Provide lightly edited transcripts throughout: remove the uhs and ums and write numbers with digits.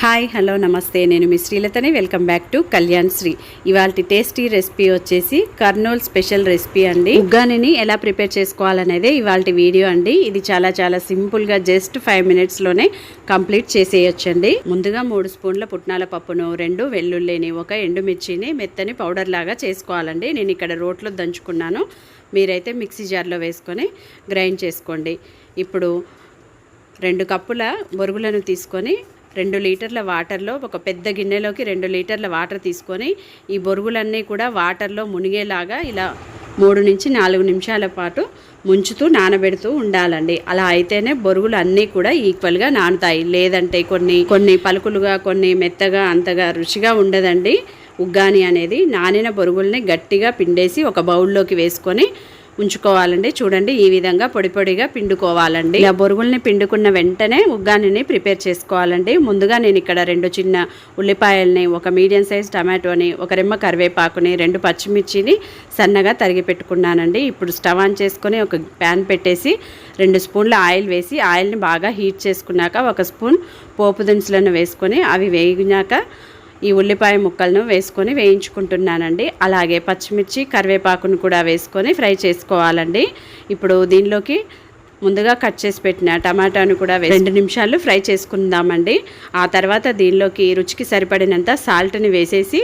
Hi hello నమస్తే, నేను మీ శ్రీలతని. Welcome back to Kalyanshri. ఇవాళ టేస్టీ రెసిపీ వచ్చేసి కర్నూల్ స్పెషల్ రెసిపీ అండి. ఉగ్గానిని ఎలా ప్రిపేర్ చేసుకోవాలనేదే ఇవాళ వీడియో అండి. ఇది చాలా సింపుల్గా జస్ట్ 5 minutesలోనే కంప్లీట్ చేసేయొచ్చండి. ముందుగా 3 స్పూన్ల పుట్నాల పప్పును, 2 వెల్లుల్లిని, 1 ఎండుమిర్చిని మెత్తని పౌడర్ లాగా చేసుకోవాలండి. నేను ఇక్కడ రోట్లో దంచుకున్నాను, మీరైతే మిక్సీ జార్లో వేసుకొని గ్రైండ్ చేసుకోండి. ఇప్పుడు 2 కప్పుల బొరుగులను తీసుకొని 2 లీటర్ల వాటర్లో, ఒక పెద్ద గిన్నెలోకి 2 లీటర్ల వాటర్ తీసుకొని ఈ బొరుగులన్నీ కూడా వాటర్లో మునిగేలాగా ఇలా 3 నుంచి 4 నిమిషాల పాటు ముంచుతూ నానబెడుతూ ఉండాలండి. అలా అయితేనే బొరుగులు అన్నీ కూడా ఈక్వల్గా నానుతాయి. లేదంటే కొన్ని పలుకులుగా, కొన్ని మెత్తగా, అంతగా రుచిగా ఉండదండి ఉగ్గాని అనేది. నానిన బొరుగుల్ని గట్టిగా పిండేసి ఒక బౌల్లోకి వేసుకొని ఉంచుకోవాలండి. చూడండి, ఈ విధంగా పొడి పొడిగా పిండుకోవాలండి. ఇలా బొరుగుల్ని పిండుకున్న వెంటనే ఉగ్గానిని ప్రిపేర్ చేసుకోవాలండి. ముందుగా నేను ఇక్కడ 2 చిన్న ఉల్లిపాయల్ని, 1 మీడియం సైజ్ టమాటోని, 1 రెమ్మ కరివేపాకుని, 2 పచ్చిమిర్చిని సన్నగా తరిగి పెట్టుకున్నానండి. ఇప్పుడు స్టవ్ ఆన్ చేసుకొని ఒక ప్యాన్ పెట్టేసి 2 స్పూన్ల ఆయిల్ వేసి, ఆయిల్ని బాగా హీట్ చేసుకున్నాక 1 స్పూన్ పోపు దినుసులను వేసుకొని అవి వేగినాక ఈ ఉల్లిపాయ ముక్కలను వేసుకొని వేయించుకుంటున్నానండి. అలాగే పచ్చిమిర్చి, కరివేపాకును కూడా వేసుకొని ఫ్రై చేసుకోవాలండి. ఇప్పుడు దీనిలోకి ముందుగా కట్ చేసి పెట్టిన టమాటాను కూడా 2 నిమిషాలు ఫ్రై చేసుకుందామండి. ఆ తర్వాత దీనిలోకి రుచికి సరిపడినంత సాల్ట్ని వేసేసి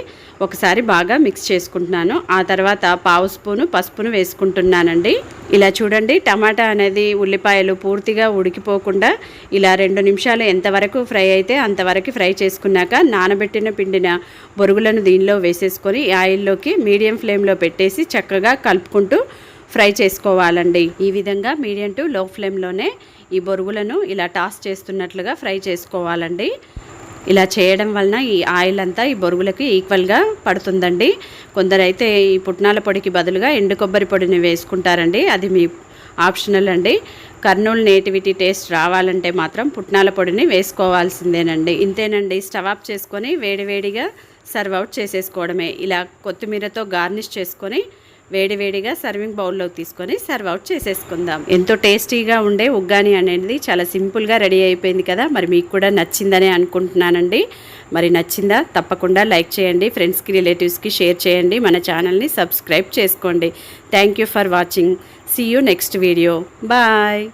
ఒకసారి బాగా మిక్స్ చేసుకుంటున్నాను. ఆ తర్వాత 1/2 స్పూను పసుపును వేసుకుంటున్నానండి. ఇలా చూడండి, టమాటా అనేది ఉల్లిపాయలు పూర్తిగా ఉడికిపోకుండా ఇలా 2 నిమిషాలు ఎంతవరకు ఫ్రై అయితే అంతవరకు ఫ్రై చేసుకున్నాక నానబెట్టిన పిండిన బొరుగులను దీనిలో వేసేసుకొని ఆయిల్లోకి మీడియం ఫ్లేమ్లో పెట్టేసి చక్కగా కలుపుకుంటూ ఫ్రై చేసుకోవాలండి. ఈ విధంగా మీడియం టు లో ఫ్లేమ్లోనే ఈ బొరుగులను ఇలా టాస్ చేస్తున్నట్లుగా ఫ్రై చేసుకోవాలండి. ఇలా చేయడం వలన ఈ ఆయిల్ అంతా ఈ బొరుగులకి ఈక్వల్గా పడుతుందండి. కొందరైతే ఈ పుట్నాల పొడికి బదులుగా ఎండు కొబ్బరి పొడిని వేసుకుంటారండి. అది మీ ఆప్షనల్ అండి. కర్నూలు నేటివిటీ టేస్ట్ రావాలంటే మాత్రం పుట్నాల పొడిని వేసుకోవాల్సిందేనండి. ఇంతేనండి, స్టవ్ ఆఫ్ చేసుకొని వేడివేడిగా సర్వ్ అవుట్ చేసేసుకోవడమే. ఇలా కొత్తిమీరతో గార్నిష్ చేసుకొని వేడివేడిగా సర్వింగ్ బౌల్లోకి తీసుకొని సర్వ్ అవుట్ చేసేసుకుందాం. ఎంతో టేస్టీగా ఉండే ఉగ్గాని అనేది చాలా సింపుల్గా రెడీ అయిపోయింది కదా. మరి మీకు కూడా నచ్చిందనే అనుకుంటున్నానండి. మరి నచ్చిందా? తప్పకుండా లైక్ చేయండి, ఫ్రెండ్స్కి, రిలేటివ్స్కి షేర్ చేయండి, మన ఛానల్ని సబ్స్క్రైబ్ చేసుకోండి. Thank you for watching. See you next video. Bye.